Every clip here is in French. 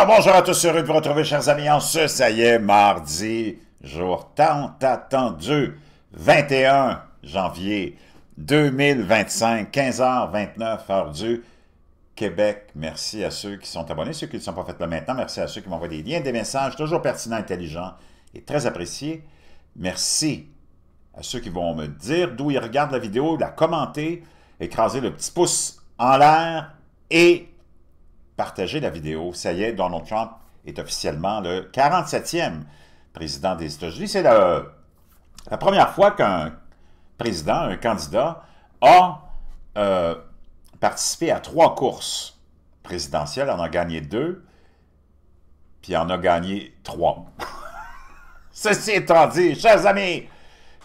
Alors, bonjour à tous, heureux de vous retrouver, chers amis, en ça y est, mardi, jour tant attendu, 21 janvier 2025, 15h29, heure du Québec. Merci à ceux qui sont abonnés, ceux qui ne le sont pas fait là maintenant. Merci à ceux qui m'envoient des liens, des messages, toujours pertinents, intelligents et très appréciés. Merci à ceux qui vont me dire d'où ils regardent la vidéo, la commenter, écraser le petit pouce en l'air et partager la vidéo. Ça y est, Donald Trump est officiellement le 47e président des États-Unis. C'est la première fois qu'un président, un candidat, a participé à 3 courses présidentielles. Il en a gagné 2, puis il en a gagné 3. Ceci étant dit, chers amis,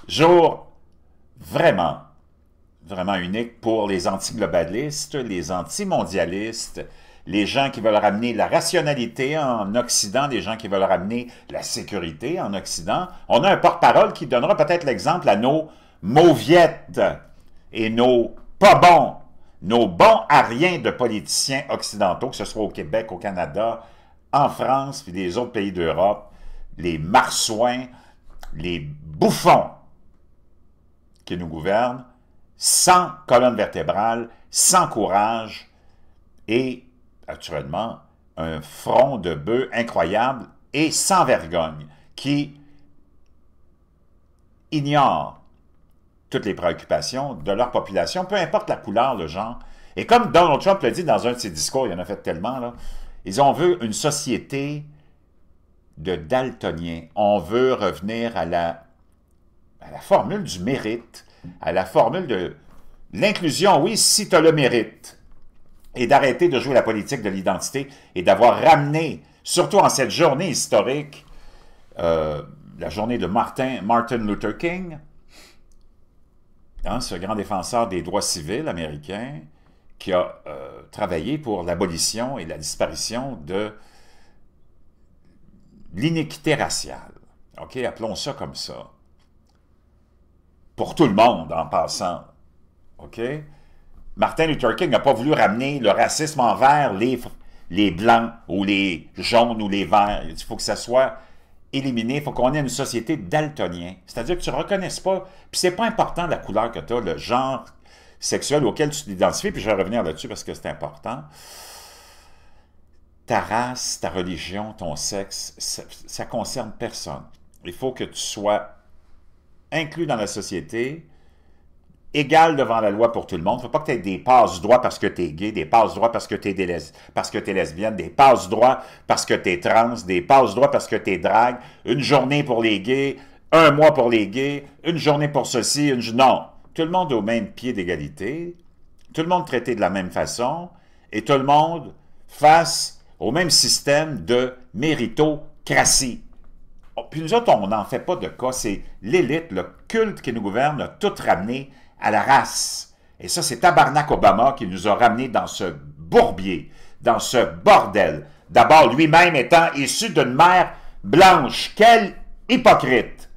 jour vraiment unique pour les anti-globalistes, les anti-mondialistes, les gens qui veulent ramener la rationalité en Occident, les gens qui veulent ramener la sécurité en Occident. On a un porte-parole qui donnera peut-être l'exemple à nos mauviettes et nos pas bons, nos bons à rien de politiciens occidentaux, que ce soit au Québec, au Canada, en France, puis les autres pays d'Europe, les marsouins, les bouffons qui nous gouvernent, sans colonne vertébrale, sans courage et naturellement, un front de bœuf incroyable et sans vergogne, qui ignore toutes les préoccupations de leur population, peu importe la couleur, le genre. Et comme Donald Trump l'a dit dans un de ses discours, il en a fait tellement, là, on veut une société de daltoniens. On veut revenir à la formule du mérite, à la formule de l'inclusion, oui, si tu as le mérite. Et d'arrêter de jouer la politique de l'identité et d'avoir ramené, surtout en cette journée historique, la journée de Martin Luther King, hein, ce grand défenseur des droits civils américains, qui a travaillé pour l'abolition et la disparition de l'iniquité raciale. OK, appelons ça comme ça. Pour tout le monde, en passant. OK? Martin Luther King n'a pas voulu ramener le racisme envers les Blancs ou les jaunes ou les verts. Il faut que ça soit éliminé. Il faut qu'on ait une société daltonien. C'est-à-dire que tu ne reconnaisses pas. Puis c'est pas important la couleur que tu as, le genre sexuel auquel tu t'identifies. Puis je vais revenir là-dessus parce que c'est important. Ta race, ta religion, ton sexe, ça ne concerne personne. Il faut que tu sois inclus dans la société, égal devant la loi pour tout le monde. Il ne faut pas que tu aies des passe-droits parce que tu es gay, des passe-droits parce que tu es lesbienne, des passe-droits parce que tu es trans, des passe-droits parce que tu es drague, une journée pour les gays, un mois pour les gays, une journée pour ceci, non. Tout le monde au même pied d'égalité, tout le monde traité de la même façon, et tout le monde face au même système de méritocratie. Puis nous autres, on n'en fait pas de cas, c'est l'élite, le culte qui nous gouverne, a tout ramené à la race. Et ça, c'est Tabarnak Obama qui nous a ramenés dans ce bourbier, dans ce bordel. D'abord, lui-même étant issu d'une mère blanche. Quel hypocrite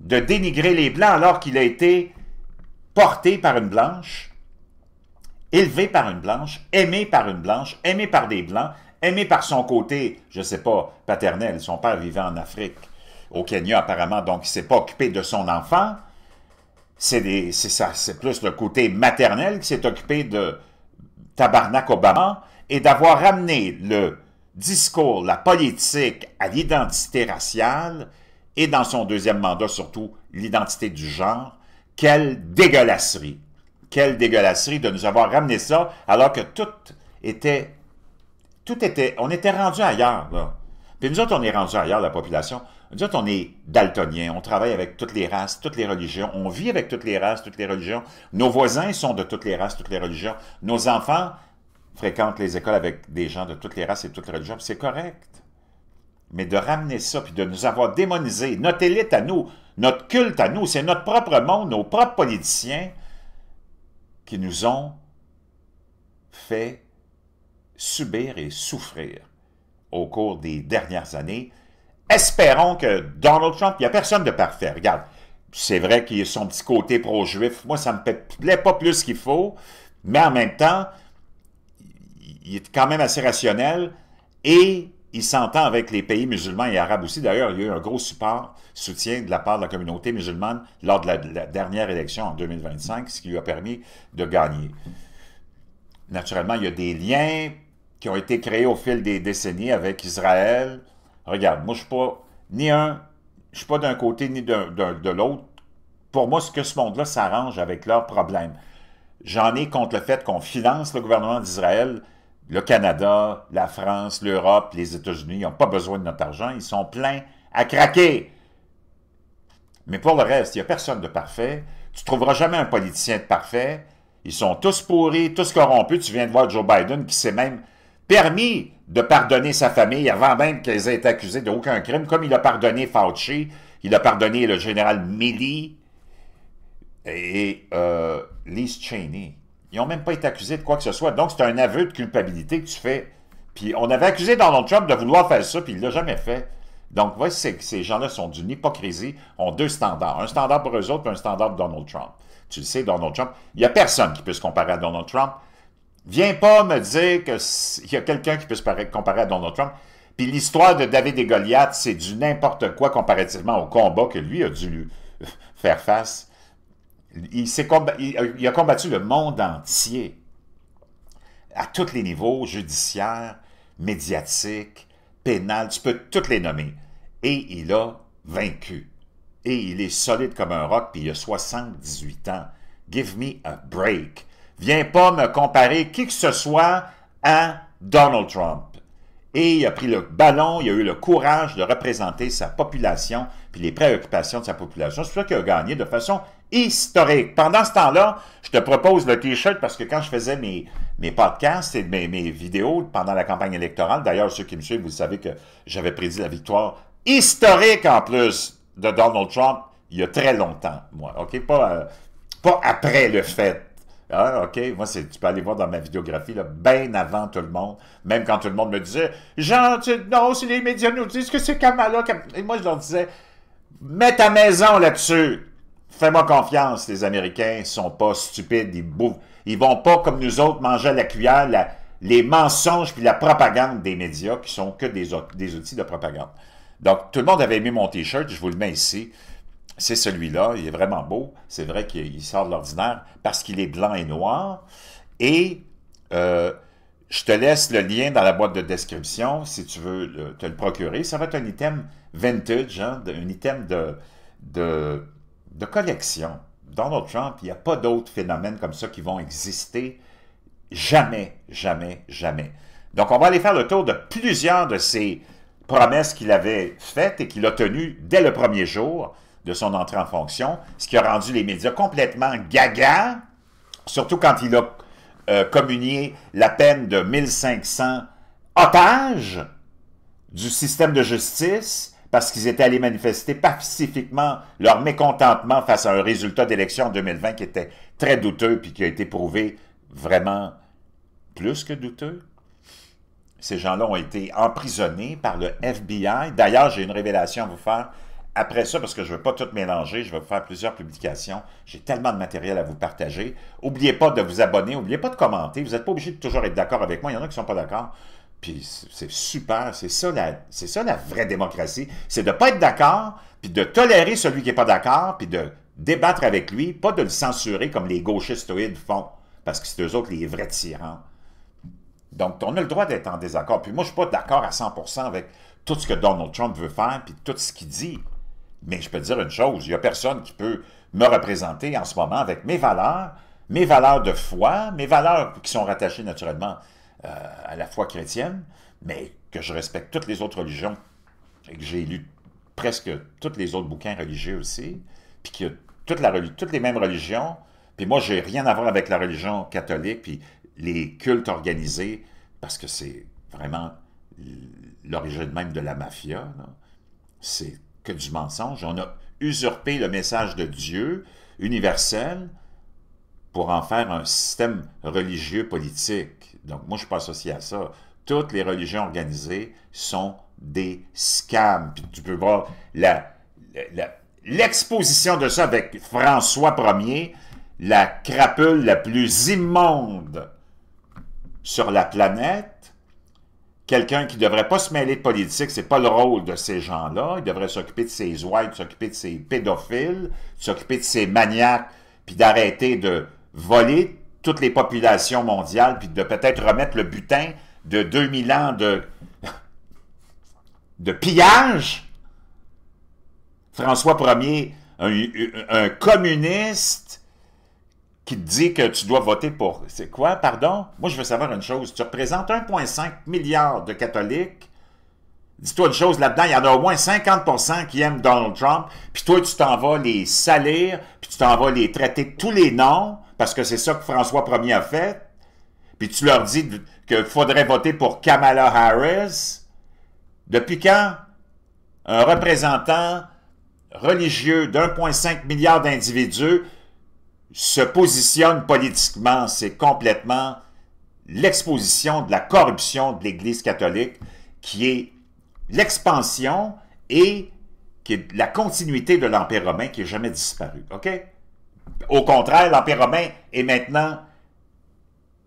de dénigrer les Blancs alors qu'il a été porté par une blanche, élevé par une blanche, aimé par une blanche, aimé par des Blancs, aimé par son côté, je ne sais pas, paternel. Son père vivait en Afrique, au Kenya apparemment, donc il ne s'est pas occupé de son enfant. C'est plus le côté maternel qui s'est occupé de Tabarnak Obama et d'avoir ramené le discours, la politique à l'identité raciale et dans son deuxième mandat surtout l'identité du genre. Quelle dégueulasserie! Quelle dégueulasserie de nous avoir ramené ça alors que on était rendu ailleurs, là. Puis nous autres, on est rendu ailleurs, la population. Nous autres, on est daltoniens, on travaille avec toutes les races, toutes les religions, on vit avec toutes les races, toutes les religions. Nos voisins sont de toutes les races, toutes les religions. Nos enfants fréquentent les écoles avec des gens de toutes les races et toutes les religions, c'est correct. Mais de ramener ça, puis de nous avoir démonisé, notre élite à nous, notre culte à nous, c'est notre propre monde, nos propres politiciens qui nous ont fait subir et souffrir au cours des dernières années. Espérons que Donald Trump, il n'y a personne de parfait. Regarde, c'est vrai qu'il a son petit côté pro-juif. Moi, ça ne me plaît pas plus qu'il faut, mais en même temps, il est quand même assez rationnel et il s'entend avec les pays musulmans et arabes aussi. D'ailleurs, il y a eu un gros soutien de la part de la communauté musulmane lors de la dernière élection en 2025, ce qui lui a permis de gagner. Naturellement, il y a des liens qui ont été créés au fil des décennies avec Israël. Regarde, moi, je ne suis pas d'un côté ni de l'autre. Pour moi, ce que ce monde-là s'arrange avec leurs problèmes. J'en ai contre le fait qu'on finance le gouvernement d'Israël, le Canada, la France, l'Europe, les États-Unis. Ils n'ont pas besoin de notre argent. Ils sont pleins à craquer. Mais pour le reste, il n'y a personne de parfait. Tu ne trouveras jamais un politicien de parfait. Ils sont tous pourris, tous corrompus. Tu viens de voir Joe Biden qui s'est même permis de pardonner sa famille avant même qu'ils aient été accusés d'aucun crime, comme il a pardonné Fauci, il a pardonné le général Milley et Liz Cheney. Ils n'ont même pas été accusés de quoi que ce soit. Donc, c'est un aveu de culpabilité que tu fais. Puis, on avait accusé Donald Trump de vouloir faire ça, puis il ne l'a jamais fait. Donc, voyez, ces gens-là sont d'une hypocrisie, ont deux standards. Un standard pour eux autres, puis un standard pour Donald Trump. Tu le sais, Donald Trump, il n'y a personne qui peut se comparer à Donald Trump. Viens pas me dire qu'il y a quelqu'un qui peut se comparer à Donald Trump. Puis l'histoire de David et Goliath, c'est du n'importe quoi comparativement au combat que lui a dû faire face. Il a combattu le monde entier, à tous les niveaux, judiciaires, médiatiques, pénal, tu peux toutes les nommer. Et il a vaincu. Et il est solide comme un roc, puis il a 78 ans. Give me a break. Viens pas me comparer qui que ce soit à Donald Trump. Et il a pris le ballon, il a eu le courage de représenter sa population puis les préoccupations de sa population. C'est pour ça qu'il a gagné de façon historique. Pendant ce temps-là, je te propose le T-shirt parce que quand je faisais mes podcasts et mes vidéos pendant la campagne électorale, d'ailleurs, ceux qui me suivent, vous savez que j'avais prédit la victoire historique en plus de Donald Trump il y a très longtemps, moi. OK? Pas après le fait. Ah, OK, moi, tu peux aller voir dans ma vidéographie, là, bien avant tout le monde, même quand tout le monde me disait « Jean, non, si les médias nous disent que c'est Kamala... » Et moi, je leur disais « Mets ta maison là-dessus. Fais-moi confiance, les Américains sont pas stupides, ils vont pas, comme nous autres, manger à la cuillère les mensonges puis la propagande des médias, qui sont que des outils de propagande. » Donc, tout le monde avait aimé mon T-shirt, je vous le mets ici. C'est celui-là, il est vraiment beau. C'est vrai qu'il sort de l'ordinaire parce qu'il est blanc et noir. Et je te laisse le lien dans la boîte de description si tu veux te le procurer. Ça va être un item vintage, hein, un item de collection. Donald Trump, il n'y a pas d'autres phénomènes comme ça qui vont exister. Jamais, jamais, jamais. Donc, on va aller faire le tour de plusieurs de ces promesses qu'il avait faites et qu'il a tenues dès le premier jour de son entrée en fonction, ce qui a rendu les médias complètement gaga, surtout quand il a communié la peine de 1500 otages du système de justice parce qu'ils étaient allés manifester pacifiquement leur mécontentement face à un résultat d'élection en 2020 qui était très douteux puis qui a été prouvé vraiment plus que douteux. Ces gens-là ont été emprisonnés par le FBI. D'ailleurs, j'ai une révélation à vous faire. Après ça, parce que je ne veux pas tout mélanger, je vais vous faire plusieurs publications. J'ai tellement de matériel à vous partager. N'oubliez pas de vous abonner, n'oubliez pas de commenter. Vous n'êtes pas obligé de toujours être d'accord avec moi. Il y en a qui ne sont pas d'accord. Puis c'est super. C'est ça la vraie démocratie. C'est de ne pas être d'accord, puis de tolérer celui qui n'est pas d'accord, puis de débattre avec lui, pas de le censurer comme les gauchistoïdes font. Parce que c'est eux autres les vrais tyrans. Donc, on a le droit d'être en désaccord. Puis moi, je ne suis pas d'accord à 100% avec tout ce que Donald Trump veut faire, puis tout ce qu'il dit. Mais je peux te dire une chose, il n'y a personne qui peut me représenter en ce moment avec mes valeurs de foi, mes valeurs qui sont rattachées naturellement à la foi chrétienne, mais que je respecte toutes les autres religions et que j'ai lu presque tous les autres bouquins religieux aussi, puis qu'il y a toutes les mêmes religions, puis moi, j'ai rien à voir avec la religion catholique, puis les cultes organisés, parce que c'est vraiment l'origine même de la mafia, c'est que du mensonge. On a usurpé le message de Dieu universel pour en faire un système religieux politique. Donc, moi, je ne suis pas associé à ça. Toutes les religions organisées sont des scams. Puis tu peux voir l'exposition de ça avec François Ier, la crapule la plus immonde sur la planète, quelqu'un qui ne devrait pas se mêler de politique, c'est pas le rôle de ces gens-là. Il devrait s'occuper de ses ouailles, s'occuper de ses pédophiles, s'occuper de ses maniaques, puis d'arrêter de voler toutes les populations mondiales, puis de peut-être remettre le butin de 2000 ans de pillage. François Ier, un communiste qui te dit que tu dois voter pour... C'est quoi, pardon? Moi, je veux savoir une chose. Tu représentes 1,5 milliard de catholiques. Dis-toi une chose, là-dedans, il y en a au moins 50% qui aiment Donald Trump, puis toi, tu t'en vas les salir, puis tu t'en vas les traiter de tous les noms, parce que c'est ça que François Ier a fait, puis tu leur dis qu'il faudrait voter pour Kamala Harris. Depuis quand un représentant religieux d'1,5 milliard d'individus se positionne politiquement? C'est complètement l'exposition de la corruption de l'Église catholique qui est l'expansion et qui est la continuité de l'Empire romain qui n'est jamais disparu. OK? Au contraire, l'Empire romain est maintenant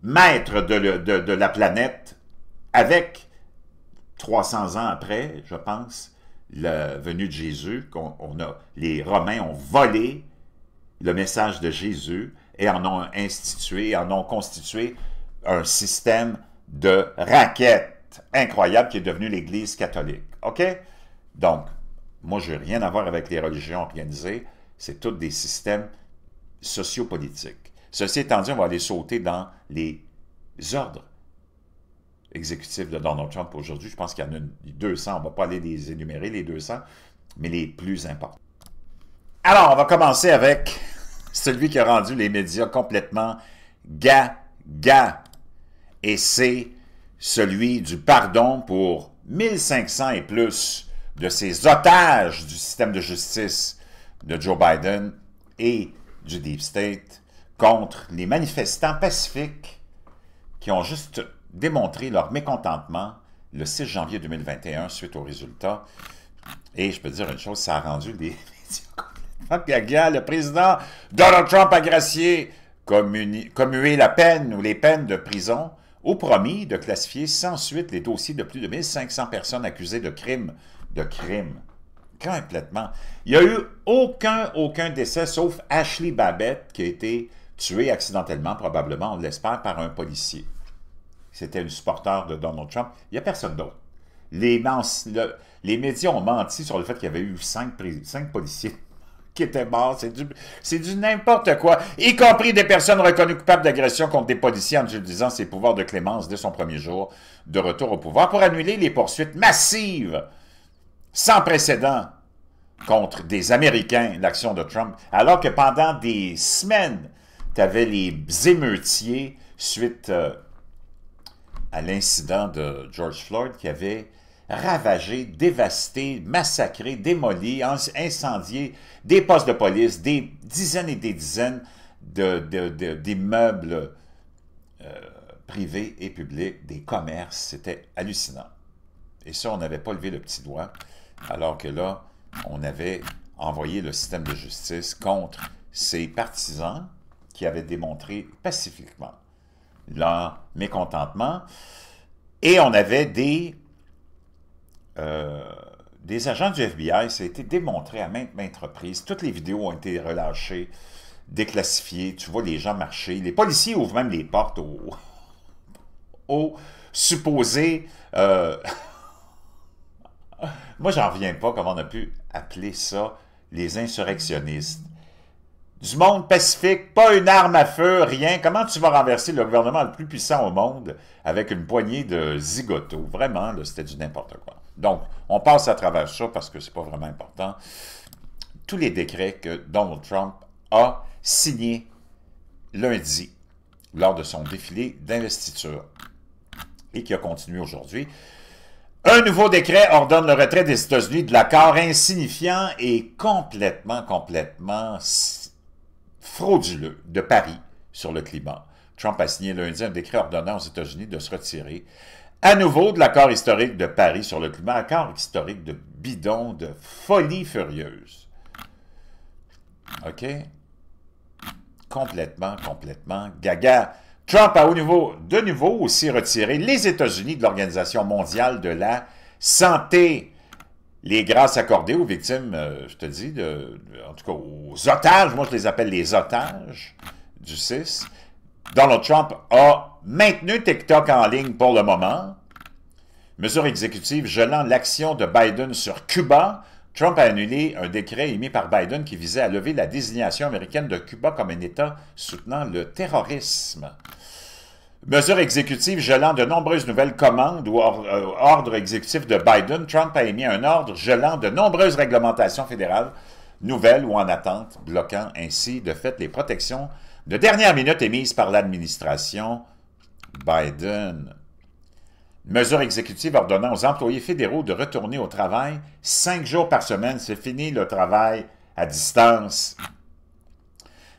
maître de la planète avec 300 ans après, je pense, la venue de Jésus, les Romains ont volé le message de Jésus et en ont institué, en ont constitué un système de raquettes incroyable qui est devenu l'Église catholique. OK? Donc, moi, je n'ai rien à voir avec les religions organisées. C'est tous des systèmes sociopolitiques. Ceci étant dit, on va aller sauter dans les ordres exécutifs de Donald Trump aujourd'hui. Je pense qu'il y en a 200. On ne va pas aller les énumérer, les 200, mais les plus importants. Alors, on va commencer avec celui qui a rendu les médias complètement gaga. Et c'est celui du pardon pour 1500 et plus de ces otages du système de justice de Joe Biden et du Deep State contre les manifestants pacifiques qui ont juste démontré leur mécontentement le 6 janvier 2021 suite aux résultats. Et je peux dire une chose, ça a rendu les médias complètement gaga. Le président Donald Trump a gracié, commué la peine ou les peines de prison au promis de classifier sans suite les dossiers de plus de 1500 personnes accusées de crimes. Complètement. Il n'y a eu aucun décès, sauf Ashley Babbitt, qui a été tuée accidentellement, probablement, on l'espère, par un policier. C'était le supporter de Donald Trump. Il n'y a personne d'autre. Les médias ont menti sur le fait qu'il y avait eu 5 policiers qui étaient morts. C'est du n'importe quoi, y compris des personnes reconnues coupables d'agression contre des policiers en utilisant ses pouvoirs de clémence dès son premier jour de retour au pouvoir pour annuler les poursuites massives, sans précédent, contre des Américains, l'action de Trump, alors que pendant des semaines, tu avais les émeutiers suite à l'incident de George Floyd qui avait ravagé, dévasté, massacré, démoli, incendié des postes de police, des dizaines et des dizaines d'immeubles privés et publics, des commerces. C'était hallucinant. Et ça, on n'avait pas levé le petit doigt, alors que là, on avait envoyé le système de justice contre ces partisans qui avaient démontré pacifiquement leur mécontentement. Et on avait des agents du FBI, ça a été démontré à maintes reprises. Toutes les vidéos ont été relâchées, déclassifiées. Tu vois les gens marcher. Les policiers ouvrent même les portes aux supposés... Moi, j'en reviens pas comment on a pu appeler ça les insurrectionnistes. Du monde pacifique, pas une arme à feu, rien. Comment tu vas renverser le gouvernement le plus puissant au monde avec une poignée de zigotos? Vraiment, c'était du n'importe quoi. Donc, on passe à travers ça parce que c'est pas vraiment important. Tous les décrets que Donald Trump a signés lundi lors de son défilé d'investiture et qui a continué aujourd'hui. Un nouveau décret ordonne le retrait des États-Unis de l'accord insignifiant et complètement frauduleux de Paris sur le climat. Trump a signé lundi un décret ordonnant aux États-Unis de se retirer à nouveau de l'accord historique de Paris sur le climat, accord historique de bidon, de folie furieuse. OK? Complètement gaga. Trump a de nouveau aussi retiré les États-Unis de l'Organisation mondiale de la santé. Les grâces accordées aux victimes, je te dis, en tout cas aux otages, moi je les appelle les otages du 6. Donald Trump a maintenu TikTok en ligne pour le moment. Mesure exécutive gelant l'action de Biden sur Cuba. Trump a annulé un décret émis par Biden qui visait à lever la désignation américaine de Cuba comme un État soutenant le terrorisme. Mesure exécutive gelant de nombreuses nouvelles commandes ou ordres exécutifs de Biden. Trump a émis un ordre gelant de nombreuses réglementations fédérales nouvelles ou en attente, bloquant ainsi de fait les protections de dernière minute émises par l'administration Biden. Mesure exécutive ordonnant aux employés fédéraux de retourner au travail 5 jours par semaine. C'est fini le travail à distance.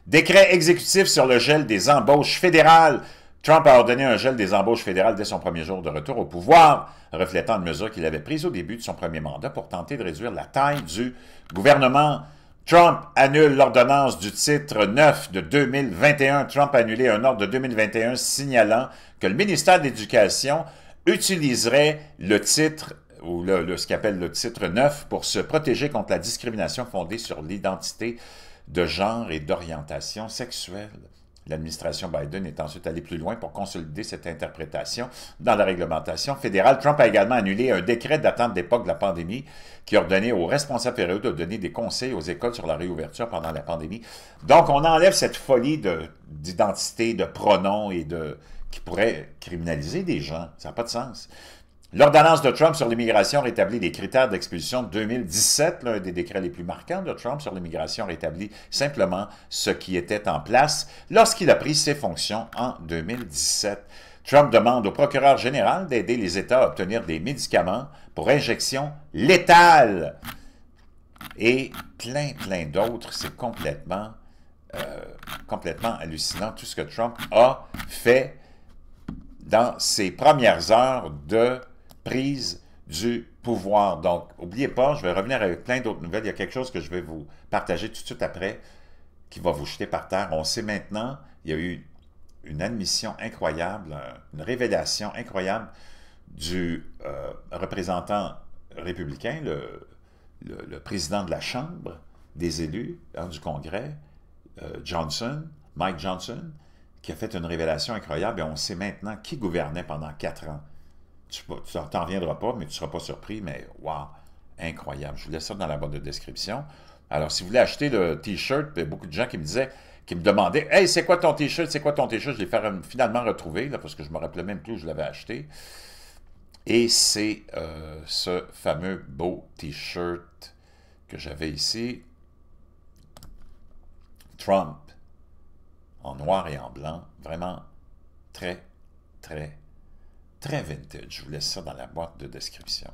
Décret exécutif sur le gel des embauches fédérales. Trump a ordonné un gel des embauches fédérales dès son premier jour de retour au pouvoir, reflétant une mesure qu'il avait prise au début de son premier mandat pour tenter de réduire la taille du gouvernement. Trump annule l'ordonnance du titre 9 de 2021. Trump a annulé un ordre de 2021 signalant que le ministère de l'Éducation utiliserait le titre, ou ce qu'il appelle le titre 9, pour se protéger contre la discrimination fondée sur l'identité de genre et d'orientation sexuelle. L'administration Biden est ensuite allée plus loin pour consolider cette interprétation dans la réglementation fédérale. Trump a également annulé un décret datant de l'époque de la pandémie qui ordonnait aux responsables fédéraux de donner des conseils aux écoles sur la réouverture pendant la pandémie. Donc, on enlève cette folie d'identité, de pronoms et qui pourrait criminaliser des gens. Ça n'a pas de sens. L'ordonnance de Trump sur l'immigration rétablit les critères d'expulsion de 2017. L'un des décrets les plus marquants de Trump sur l'immigration rétablit simplement ce qui était en place lorsqu'il a pris ses fonctions en 2017. Trump demande au procureur général d'aider les États à obtenir des médicaments pour injection létale. Et plein d'autres. C'est complètement hallucinant tout ce que Trump a fait dans ses premières heures de prise du pouvoir. Donc, n'oubliez pas, je vais revenir avec plein d'autres nouvelles. Il y a quelque chose que je vais vous partager tout de suite après qui va vous jeter par terre. On sait maintenant, il y a eu une admission incroyable, une révélation incroyable du représentant républicain, le président de la Chambre des élus du Congrès, Mike Johnson, qui a fait une révélation incroyable et on sait maintenant qui gouvernait pendant 4 ans. Tu n'en reviendras pas, mais tu ne seras pas surpris, mais wow, incroyable. Je vous laisse ça dans la boîte de description. Alors, si vous voulez acheter le T-shirt, il y a beaucoup de gens qui me demandaient « Hey, c'est quoi ton T-shirt? C'est quoi ton T-shirt? » Je l'ai finalement retrouvé, là, parce que je ne me rappelais même plus où je l'avais acheté. Et c'est ce fameux beau T-shirt que j'avais ici. Trump, en noir et en blanc. Vraiment très vintage. Je vous laisse ça dans la boîte de description.